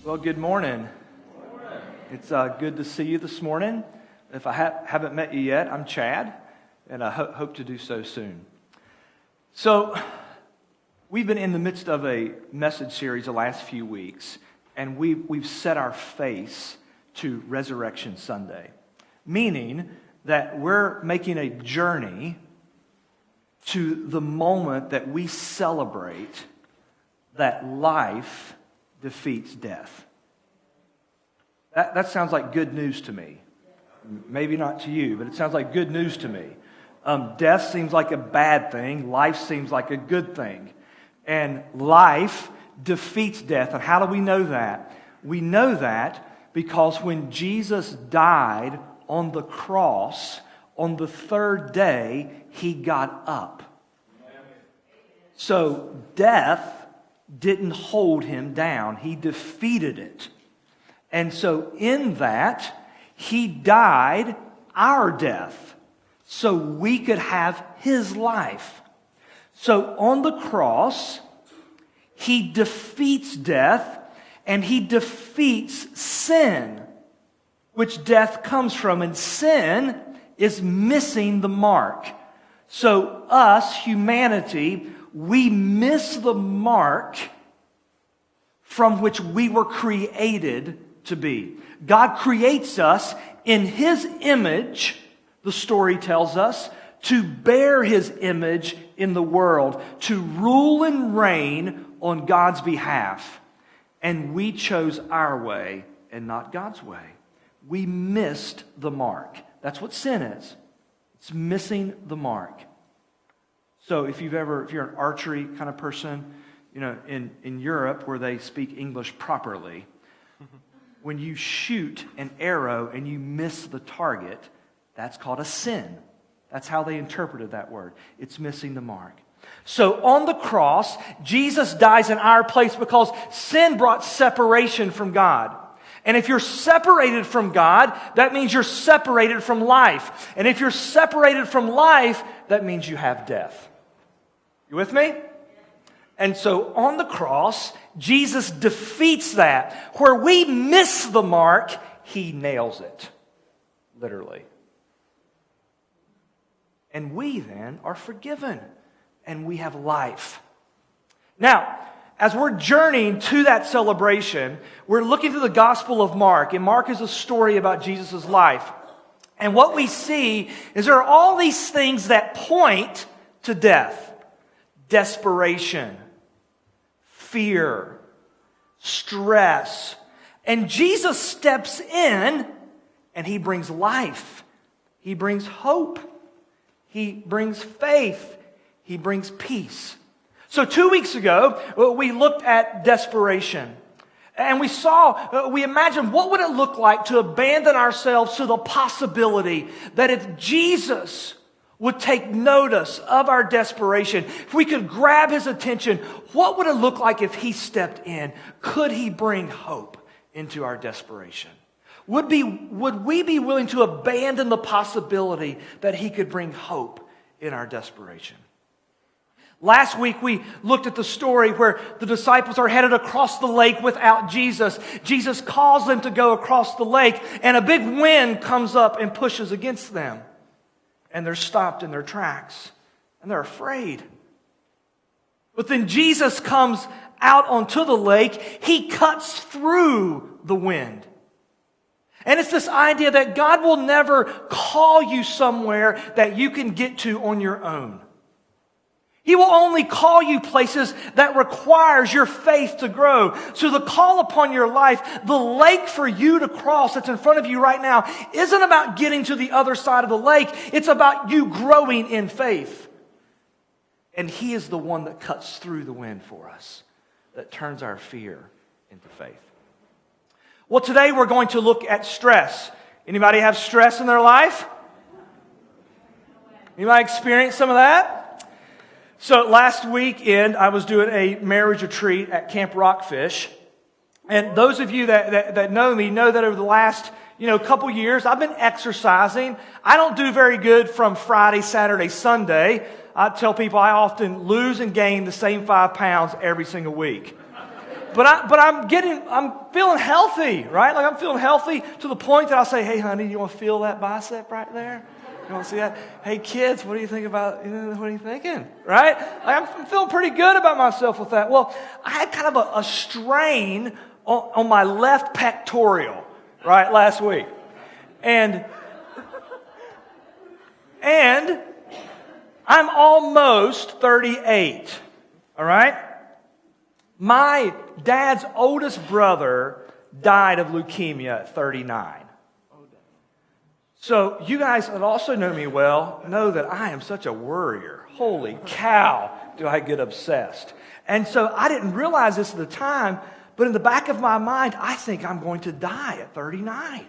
Well, good morning. It's good to see you this morning. If I haven't met you yet, I'm Chad, and I hope to do so soon. So, we've been in the midst of a message series the last few weeks, and we've set our face to Resurrection Sunday, meaning that we're making a journey to the moment that we celebrate that life defeats death. That sounds like good news to me. Maybe not to you, but it sounds like good news to me. Death seems like a bad thing. Life seems like a good thing. And life defeats death. And how do we know that? We know that because when Jesus died on the cross, on the third day, He got up. So death didn't hold Him down. He defeated it. And so in that, He died our death so we could have His life. So on the cross, He defeats death and He defeats sin, which death comes from. And sin is missing the mark. So us, humanity, we miss the mark from which we were created to be. God creates us in His image, the story tells us, to bear His image in the world, to rule and reign on God's behalf. And we chose our way and not God's way. We missed the mark. That's what sin is. It's missing the mark. So if you're an archery kind of person, in Europe where they speak English properly, when you shoot an arrow and you miss the target, that's called a sin. That's how they interpreted that word. It's missing the mark. So on the cross, Jesus dies in our place because sin brought separation from God. And if you're separated from God, that means you're separated from life. And if you're separated from life, that means you have death. You with me? And so on the cross, Jesus defeats that. Where we miss the mark, He nails it. Literally. And we then are forgiven. And we have life. Now, as we're journeying to that celebration, we're looking through the Gospel of Mark. And Mark is a story about Jesus' life. And what we see is there are all these things that point to death. Desperation, fear, stress. And Jesus steps in and He brings life. He brings hope. He brings faith. He brings peace. So 2 weeks ago, we looked at desperation. And we imagined what would it look like to abandon ourselves to the possibility that if Jesus would take notice of our desperation, if we could grab His attention, what would it look like if He stepped in? Could He bring hope into our desperation? Would we be willing to abandon the possibility that He could bring hope in our desperation? Last week we looked at the story where the disciples are headed across the lake without Jesus. Jesus calls them to go across the lake, and a big wind comes up and pushes against them. And they're stopped in their tracks. And they're afraid. But then Jesus comes out onto the lake. He cuts through the wind. And it's this idea that God will never call you somewhere that you can get to on your own. He will only call you places that requires your faith to grow. So the call upon your life, the lake for you to cross that's in front of you right now, isn't about getting to the other side of the lake. It's about you growing in faith. And He is the one that cuts through the wind for us, that turns our fear into faith. Well, today we're going to look at stress. Anybody have stress in their life? Anybody experience some of that? So last weekend, I was doing a marriage retreat at Camp Rockfish. And those of you that know me know that over the last couple years, I've been exercising. I don't do very good from Friday, Saturday, Sunday. I tell people I often lose and gain the same 5 pounds every single week. But I'm feeling healthy, right? Like I'm feeling healthy to the point that I'll say, hey, honey, you want to feel that bicep right there? You want to see that? Hey, kids, what do you think about, what are you thinking? Right? Like I'm feeling pretty good about myself with that. Well, I had kind of a strain on my left pectoral, right, last week. And I'm almost 38, all right? My dad's oldest brother died of leukemia at 39. So you guys that also know me well know that I am such a worrier. Holy cow, do I get obsessed. And so I didn't realize this at the time, but in the back of my mind, I think I'm going to die at 39.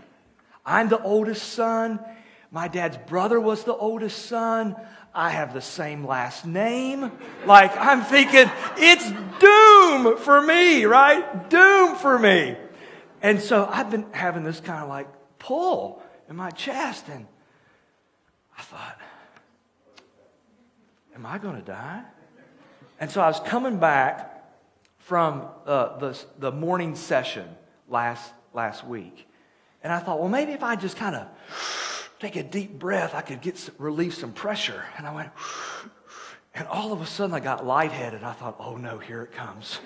I'm the oldest son. My dad's brother was the oldest son. I have the same last name. Like, I'm thinking, it's doom for me, right? Doom for me. And so I've been having this kind of like pull in my chest, and I thought, am I going to die? And so I was coming back from the morning session last week, and I thought, well, maybe if I just kind of take a deep breath, I could relieve some pressure. And I went, and all of a sudden I got lightheaded. I thought, oh no, here it comes.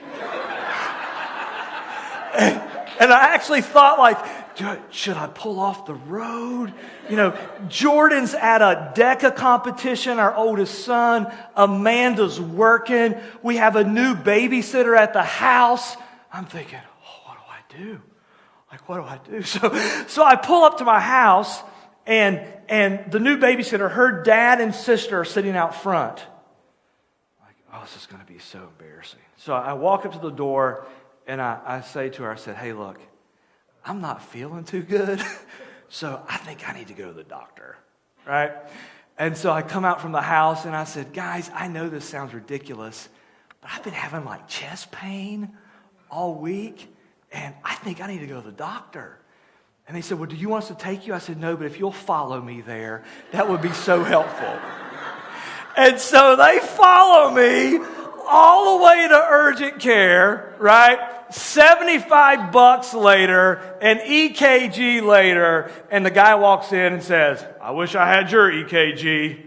And I actually thought, like, should I pull off the road? Jordan's at a DECA competition, our oldest son. Amanda's working. We have a new babysitter at the house. I'm thinking, oh, what do I do? Like, what do I do? So I pull up to my house, and the new babysitter, her dad and sister are sitting out front. Like, oh, this is going to be so embarrassing. So I walk up to the door, and I say to her, I said, hey, look, I'm not feeling too good, so I think I need to go to the doctor, right? And so I come out from the house, and I said, guys, I know this sounds ridiculous, but I've been having like chest pain all week, and I think I need to go to the doctor. And they said, well, do you want us to take you? I said, no, but if you'll follow me there, that would be so helpful. And so they follow me all the way to urgent care, right? $75 later, an EKG later, and the guy walks in and says, I wish I had your EKG.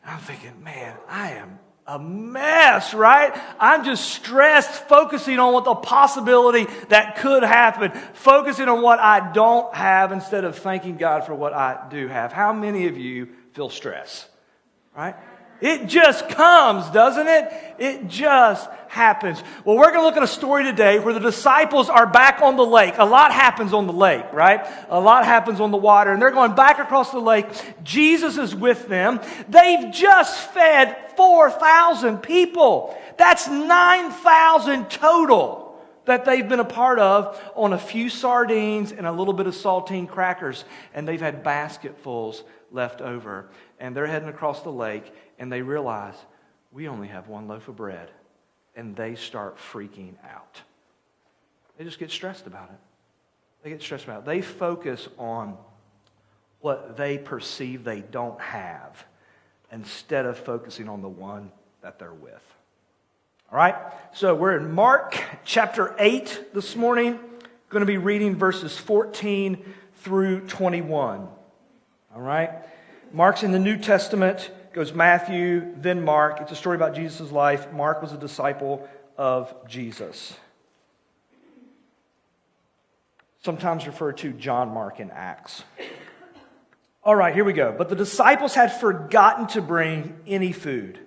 I'm thinking, man, I am a mess, right? I'm just stressed, focusing on what the possibility that could happen, focusing on what I don't have instead of thanking God for what I do have. How many of you feel stress, right? It just comes, doesn't it? It just happens. Well, we're going to look at a story today where the disciples are back on the lake. A lot happens on the lake, right? A lot happens on the water. And they're going back across the lake. Jesus is with them. They've just fed 4,000 people. That's 9,000 total that they've been a part of on a few sardines and a little bit of saltine crackers. And they've had basketfuls left over. And they're heading across the lake. And they realize, we only have one loaf of bread. And they start freaking out. They just get stressed about it. They get stressed about it. They focus on what they perceive they don't have instead of focusing on the one that they're with. All right? So we're in Mark chapter 8 this morning. Going to be reading verses 14 through 21. All right? Mark's in the New Testament. Goes Matthew, then Mark. It's a story about Jesus' life. Mark was a disciple of Jesus. Sometimes referred to John Mark in Acts. All right, here we go. But the disciples had forgotten to bring any food.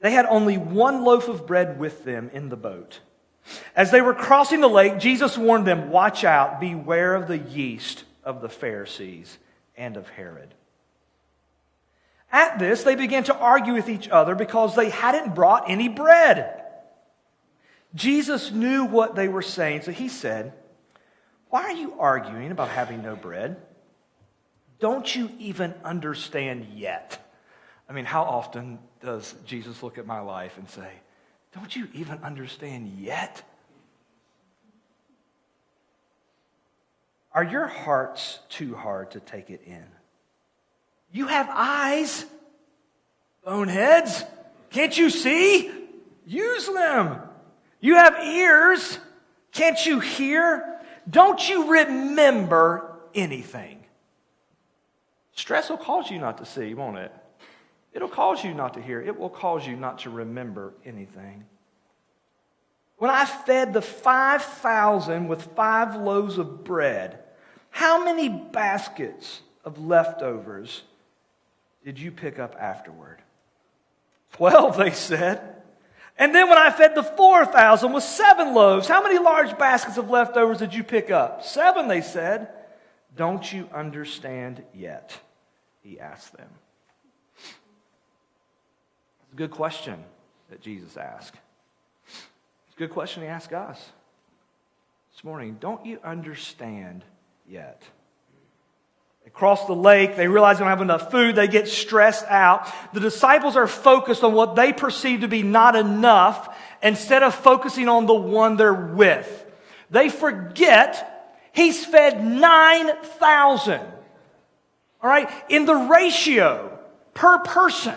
They had only one loaf of bread with them in the boat. As they were crossing the lake, Jesus warned them, watch out, beware of the yeast of the Pharisees and of Herod. At this, they began to argue with each other because they hadn't brought any bread. Jesus knew what they were saying, so he said, why are you arguing about having no bread? Don't you even understand yet? I mean, how often does Jesus look at my life and say, don't you even understand yet? Are your hearts too hard to take it in? You have eyes, boneheads. Can't you see? Use them. You have ears. Can't you hear? Don't you remember anything? Stress will cause you not to see, won't it? It'll cause you not to hear. It will cause you not to remember anything. When I fed the 5,000 with 5 loaves of bread, how many baskets of leftovers did you pick up afterward? 12, they said. And then when I fed the 4,000 with 7 loaves, how many large baskets of leftovers did you pick up? 7, they said. Don't you understand yet? He asked them. It's a good question that Jesus asked. It's a good question he asked us this morning. Don't you understand yet? They cross the lake. They realize they don't have enough food. They get stressed out. The disciples are focused on what they perceive to be not enough instead of focusing on the one they're with. They forget he's fed 9,000. All right? In the ratio per person.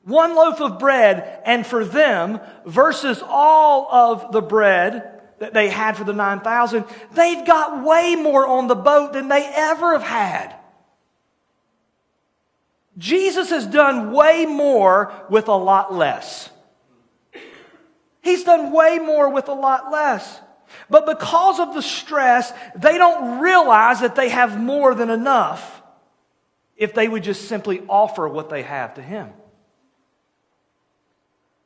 1 loaf of bread, and for them, versus all of the bread that they had for the 9,000, they've got way more on the boat than they ever have had. Jesus has done way more with a lot less. He's done way more with a lot less. But because of the stress, they don't realize that they have more than enough if they would just simply offer what they have to Him.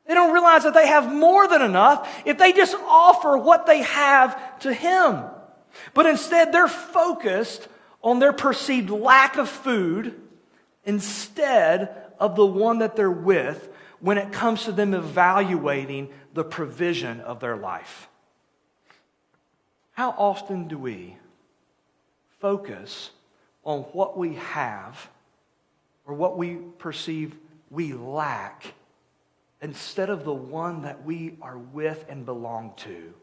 They don't realize that they have more than enough if they just offer what they have to Him. But instead, they're focused on their perceived lack of food instead of the one that they're with when it comes to them evaluating the provision of their life. How often do we focus on what we have or what we perceive we lack instead of the one that we are with and belong to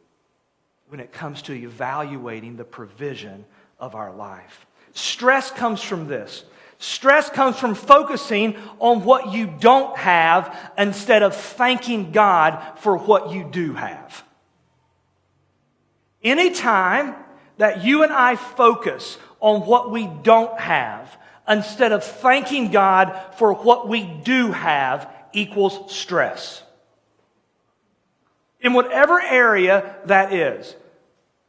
when it comes to evaluating the provision of our life? Stress comes from this. Stress comes from focusing on what you don't have instead of thanking God for what you do have. Anytime that you and I focus on what we don't have instead of thanking God for what we do have equals stress. In whatever area that is.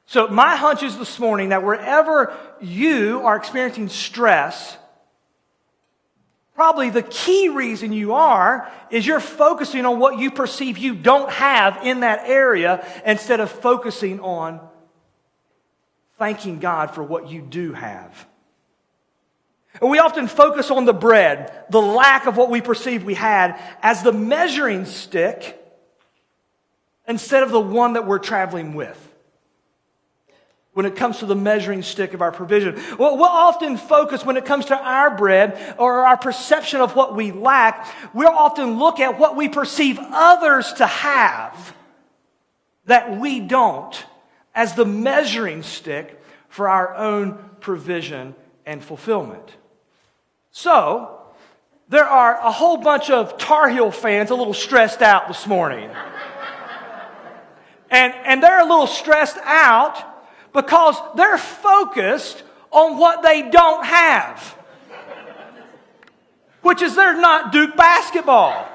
So my hunch is this morning that wherever you are experiencing stress, probably the key reason you are is you're focusing on what you perceive you don't have in that area instead of focusing on thanking God for what you do have. And we often focus on the bread, the lack of what we perceive we had, as the measuring stick instead of the one that we're traveling with. When it comes to the measuring stick of our provision. Well, we'll often focus when it comes to our bread or our perception of what we lack, we'll often look at what we perceive others to have that we don't as the measuring stick for our own provision and fulfillment. So, there are a whole bunch of Tar Heel fans a little stressed out this morning. And they're a little stressed out because they're focused on what they don't have. Which is they're not Duke basketball.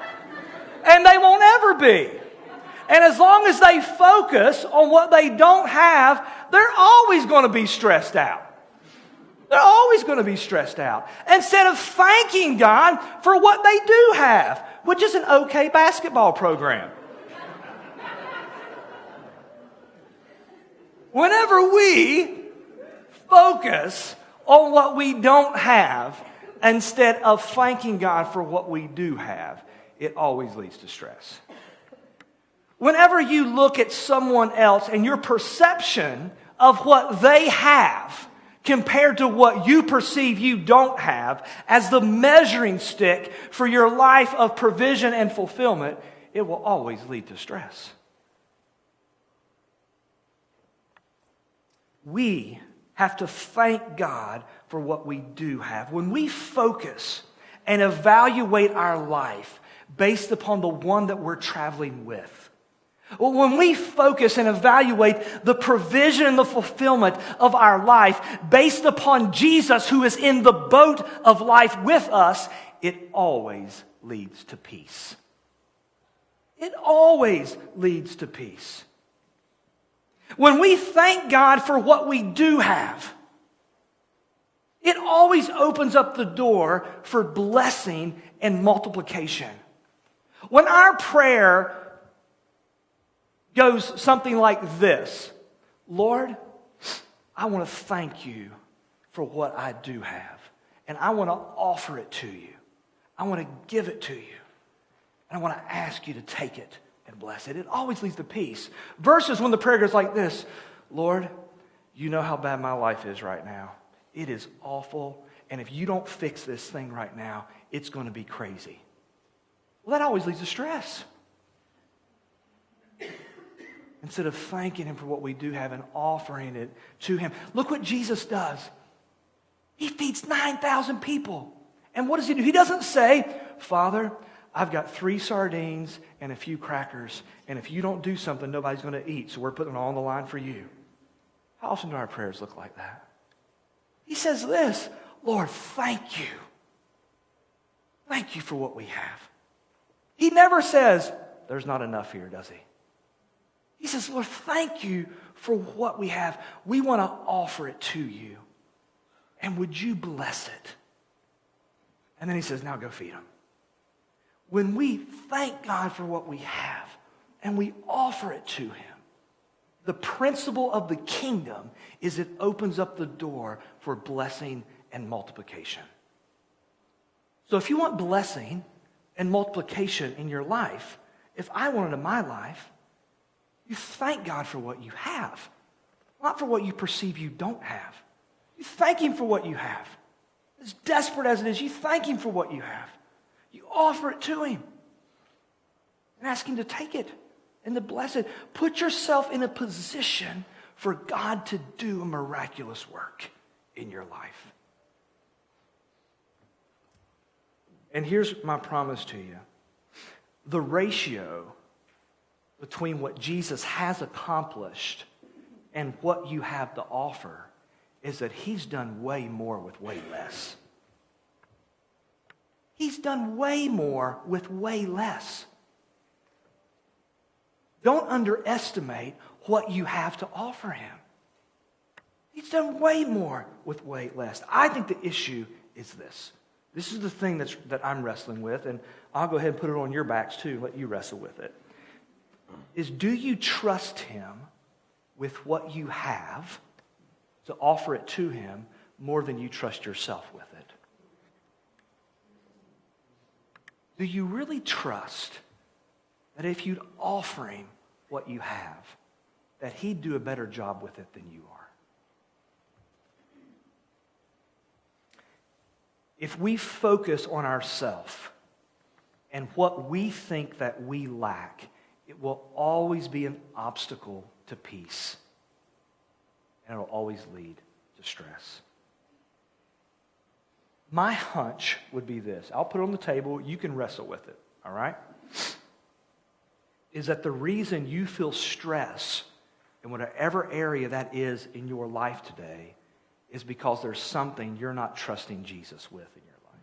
And they won't ever be. And as long as they focus on what they don't have, they're always going to be stressed out. They're always going to be stressed out. Instead of thanking God for what they do have, which is an okay basketball program. Whenever we focus on what we don't have instead of thanking God for what we do have, it always leads to stress. Whenever you look at someone else and your perception of what they have compared to what you perceive you don't have as the measuring stick for your life of provision and fulfillment, it will always lead to stress. We have to thank God for what we do have. When we focus and evaluate our life based upon the one that we're traveling with, Well, when we focus and evaluate the provision and the fulfillment of our life based upon Jesus, who is in the boat of life with us, it always leads to peace. It always leads to peace. When we thank God for what we do have, it always opens up the door for blessing and multiplication. When our prayer goes something like this: Lord, I want to thank you for what I do have, and I want to offer it to you. I want to give it to you, and I want to ask you to take it and bless it. It always leads to peace. Versus when the prayer goes like this: Lord, you know how bad my life is right now. It is awful, and if you don't fix this thing right now, it's going to be crazy. Well, that always leads to stress. Instead of thanking Him for what we do have and offering it to Him. Look what Jesus does. He feeds 9,000 people. And what does He do? He doesn't say, Father, I've got 3 sardines and a few crackers, and if you don't do something, nobody's going to eat, so we're putting it all on the line for you. How often do our prayers look like that? He says this: Lord, thank you. Thank you for what we have. He never says, there's not enough here, does He? He says, Lord, thank you for what we have. We want to offer it to you. And would you bless it? And then He says, now go feed them. When we thank God for what we have and we offer it to Him, the principle of the kingdom is it opens up the door for blessing and multiplication. So if you want blessing and multiplication in your life, if I want it in my life, you thank God for what you have, not for what you perceive you don't have. You thank Him for what you have. As desperate as it is, you thank Him for what you have. You offer it to Him and ask Him to take it and to bless it. Put yourself in a position for God to do a miraculous work in your life. And here's my promise to you. The ratio between what Jesus has accomplished and what you have to offer is that He's done way more with way less. He's done way more with way less. Don't underestimate what you have to offer Him. He's done way more with way less. I think the issue is this. This is the thing that I'm wrestling with, and I'll go ahead and put it on your backs too, let you wrestle with it. Is, do you trust Him with what you have to offer it to Him more than you trust yourself with it? Do you really trust that if you'd offer Him what you have, that He'd do a better job with it than you are? If we focus on ourselves and what we think that we lack, it will always be an obstacle to peace. And it will always lead to stress. My hunch would be this. I'll put it on the table. You can wrestle with it. All right? Is that the reason you feel stress in whatever area that is in your life today is because there's something you're not trusting Jesus with in your life.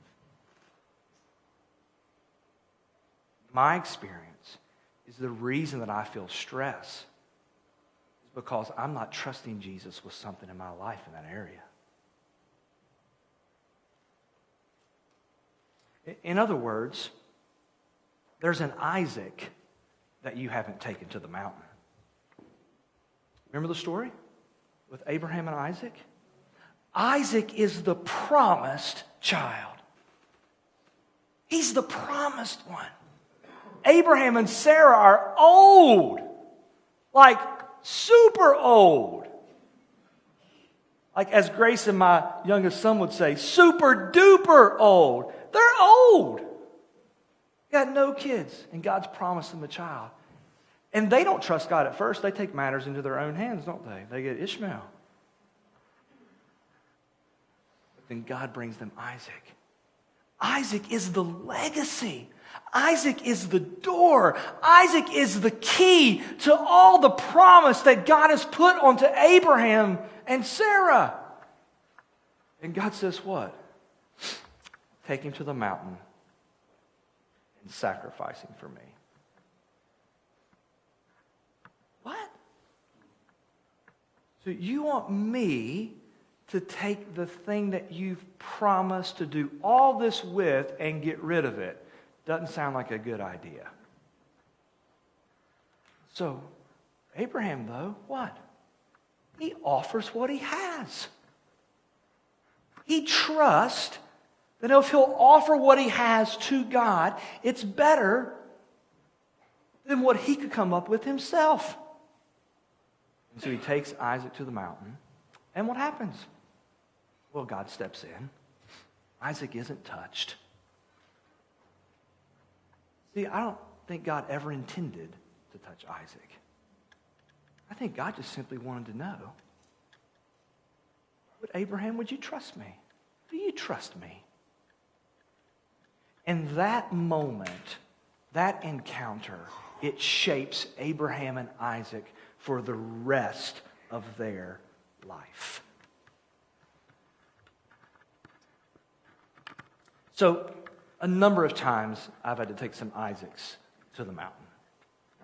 My experience is the reason that I feel stress is because I'm not trusting Jesus with something in my life in that area. In other words, there's an Isaac that you haven't taken to the mountain. Remember the story with Abraham and Isaac? Isaac is the promised child. He's the promised one. Abraham and Sarah are old, like super old. Like as Grace and my youngest son would say, super duper old. They're old. Got no kids, and God's promised them a child. And they don't trust God at first. They take matters into their own hands, don't they? They get Ishmael. But then God brings them Isaac. Isaac is the legacy. Isaac is the door. Isaac is the key to all the promise that God has put onto Abraham and Sarah. And God says what? Take him to the mountain and sacrifice him for me. What? So you want me to take the thing that you've promised to do all this with and get rid of it? Doesn't sound like a good idea. So, Abraham, though, what? He offers what he has. He trusts that if he'll offer what he has to God, it's better than what he could come up with himself. And so he takes Isaac to the mountain. And what happens? Well, God steps in. Isaac isn't touched. See, I don't think God ever intended to touch Isaac. I think God just simply wanted to know, but Abraham, would you trust me? Do you trust me? And that moment, that encounter, it shapes Abraham and Isaac for the rest of their life. So, a number of times I've had to take some Isaacs to the mountain,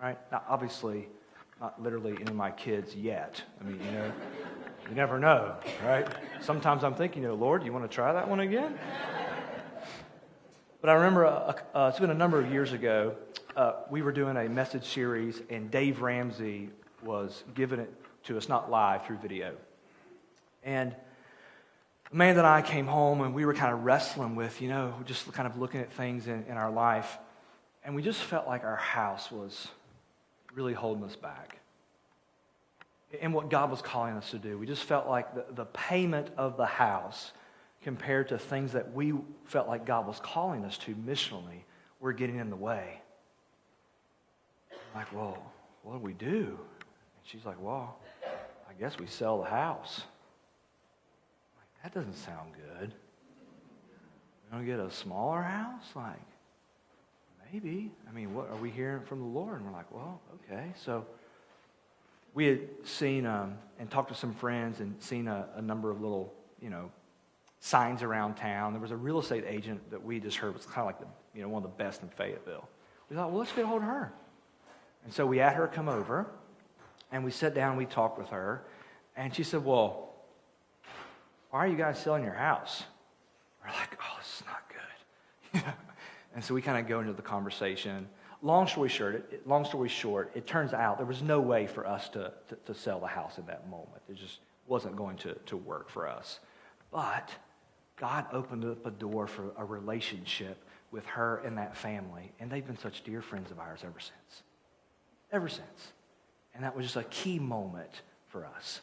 right? Now, obviously, not literally any of my kids yet. I mean, you never know, right? Sometimes I'm thinking, Lord, you want to try that one again? But I remember it's been a number of years ago, we were doing a message series, and Dave Ramsey was giving it to us, not live, through video. And Amanda and I came home, and we were kind of wrestling with, just kind of looking at things in our life. And we just felt like our house was really holding us back. And what God was calling us to do. We just felt like the payment of the house compared to things that we felt like God was calling us to missionally were getting in the way. I'm like, well, what do we do? And she's like, well, I guess we sell the house. That doesn't sound good. We're going to get a smaller house? Like, maybe. I mean, what are we hearing from the Lord? And we're like, well, okay. So we had seen and talked to some friends and seen a number of little, signs around town. There was a real estate agent that we just heard was kind of like one of the best in Fayetteville. We thought, well, let's get a hold of her. And so we had her come over, and we sat down and we talked with her. And she said, well, why are you guys selling your house? We're like, oh, this is not good. And so we kind of go into the conversation. Long story short, it turns out there was no way for us to sell the house in that moment. It just wasn't going to work for us. But God opened up a door for a relationship with her and that family. And they've been such dear friends of ours ever since. Ever since. And that was just a key moment for us.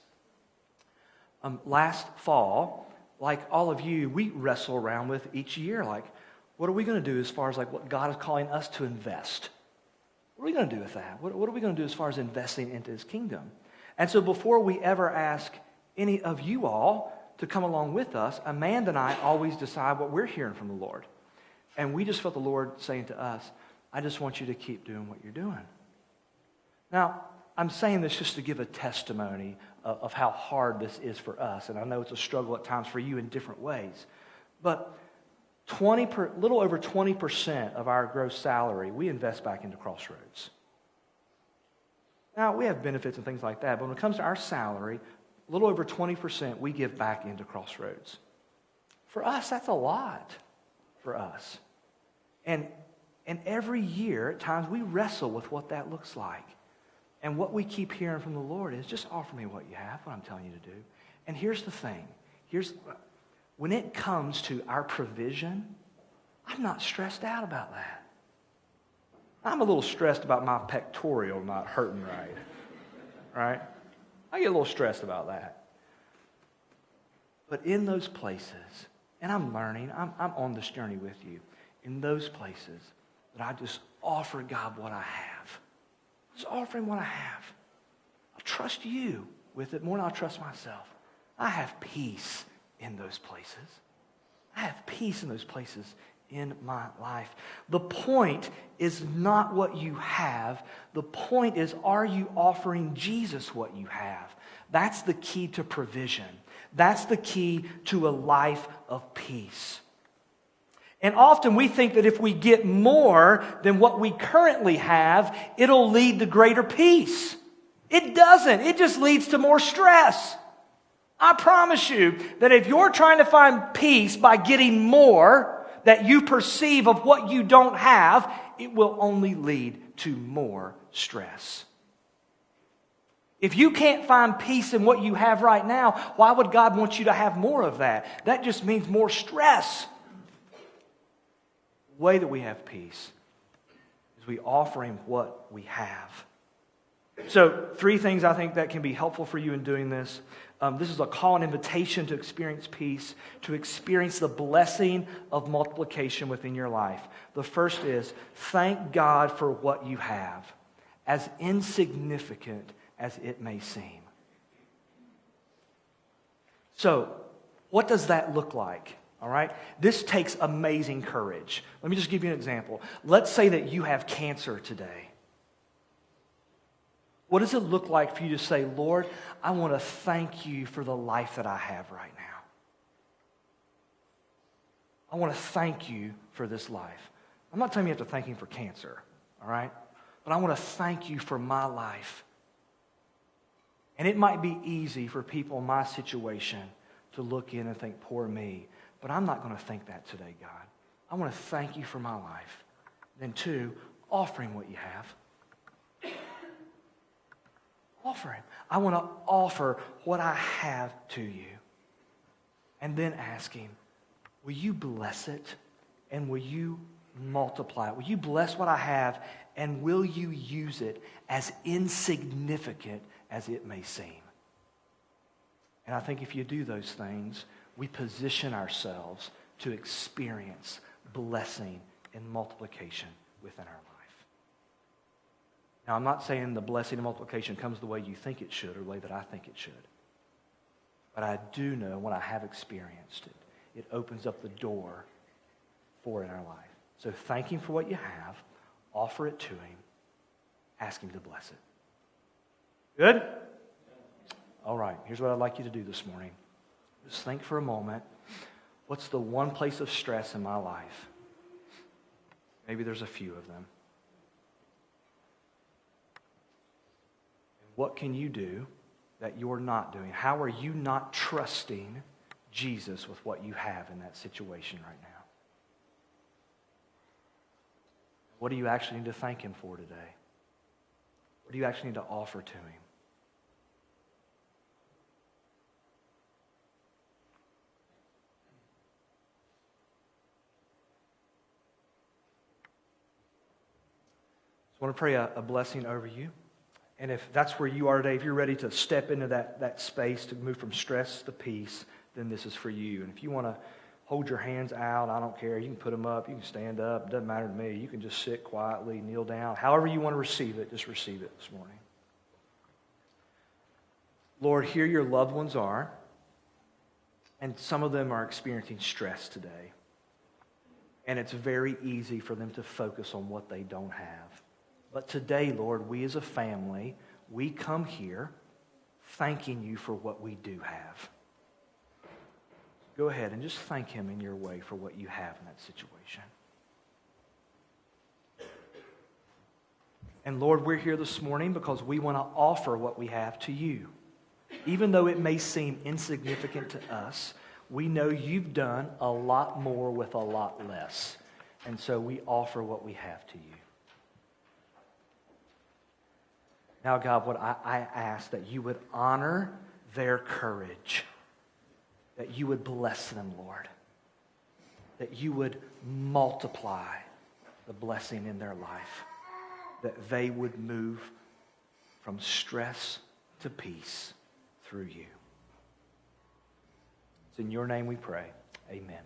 Last fall, like all of you, we wrestle around with each year, like, what are we going to do as far as like what God is calling us to invest? What are we going to do with that? What are we going to do as far as investing into His kingdom? And so before we ever ask any of you all to come along with us, Amanda and I always decide what we're hearing from the Lord. And we just felt the Lord saying to us, I just want you to keep doing what you're doing. Now, I'm saying this just to give a testimony of how hard this is for us. And I know it's a struggle at times for you in different ways. But little over 20% of our gross salary, we invest back into Crossroads. Now, we have benefits and things like that. But when it comes to our salary, a little over 20% we give back into Crossroads. For us, that's a lot for us. And every year, at times, we wrestle with what that looks like. And what we keep hearing from the Lord is, just offer me what you have, what I'm telling you to do. And here's the thing. When it comes to our provision, I'm not stressed out about that. I'm a little stressed about my pectoral not hurting right? I get a little stressed about that. But in those places, and I'm learning, I'm on this journey with you, in those places that I just offer God what I have. Just offer Him what I have. I trust you with it more than I trust myself. I have peace in those places. I have peace in those places in my life. The point is not what you have. The point is, are you offering Jesus what you have? That's the key to provision. That's the key to a life of peace. And often we think that if we get more than what we currently have, it'll lead to greater peace. It doesn't. It just leads to more stress. I promise you that if you're trying to find peace by getting more that you perceive of what you don't have, it will only lead to more stress. If you can't find peace in what you have right now, why would God want you to have more of that? That just means more stress. The way that we have peace is we offer Him what we have. So, 3 things I think that can be helpful for you in doing this. This is a call and invitation to experience peace, to experience the blessing of multiplication within your life. The first is, thank God for what you have, as insignificant as it may seem. So, what does that look like? All right? This takes amazing courage. Let me just give you an example. Let's say that you have cancer today. What does it look like for you to say, Lord, I want to thank you for the life that I have right now. I want to thank you for this life. I'm not telling you you have to thank Him for cancer, all right? But I want to thank you for my life. And it might be easy for people in my situation to look in and think, poor me. But I'm not going to think that today, God. I want to thank you for my life. Then 2, offering what you have. Offer Him. I want to offer what I have to you. And then ask Him, will you bless it? And will you multiply it? Will you bless what I have? And will you use it as insignificant as it may seem? And I think if you do those things, we position ourselves to experience blessing and multiplication within our life. Now, I'm not saying the blessing and multiplication comes the way you think it should or the way that I think it should. But I do know when I have experienced it, it opens up the door for it in our life. So thank Him for what you have. Offer it to Him. Ask Him to bless it. Good? All right, here's what I'd like you to do this morning. Just think for a moment, what's the one place of stress in my life? Maybe there's a few of them. What can you do that you're not doing? How are you not trusting Jesus with what you have in that situation right now? What do you actually need to thank Him for today? What do you actually need to offer to Him? I want to pray a blessing over you. And if that's where you are today, if you're ready to step into that space to move from stress to peace, then this is for you. And if you want to hold your hands out, I don't care. You can put them up. You can stand up. It doesn't matter to me. You can just sit quietly, kneel down. However you want to receive it, just receive it this morning. Lord, here your loved ones are, and some of them are experiencing stress today. And it's very easy for them to focus on what they don't have. But today, Lord, we as a family, we come here thanking you for what we do have. Go ahead and just thank Him in your way for what you have in that situation. And Lord, we're here this morning because we want to offer what we have to you. Even though it may seem insignificant to us, we know you've done a lot more with a lot less. And so we offer what we have to you. Now, God, what I ask that you would honor their courage, that you would bless them, Lord, that you would multiply the blessing in their life, that they would move from stress to peace through you. It's in your name we pray. Amen.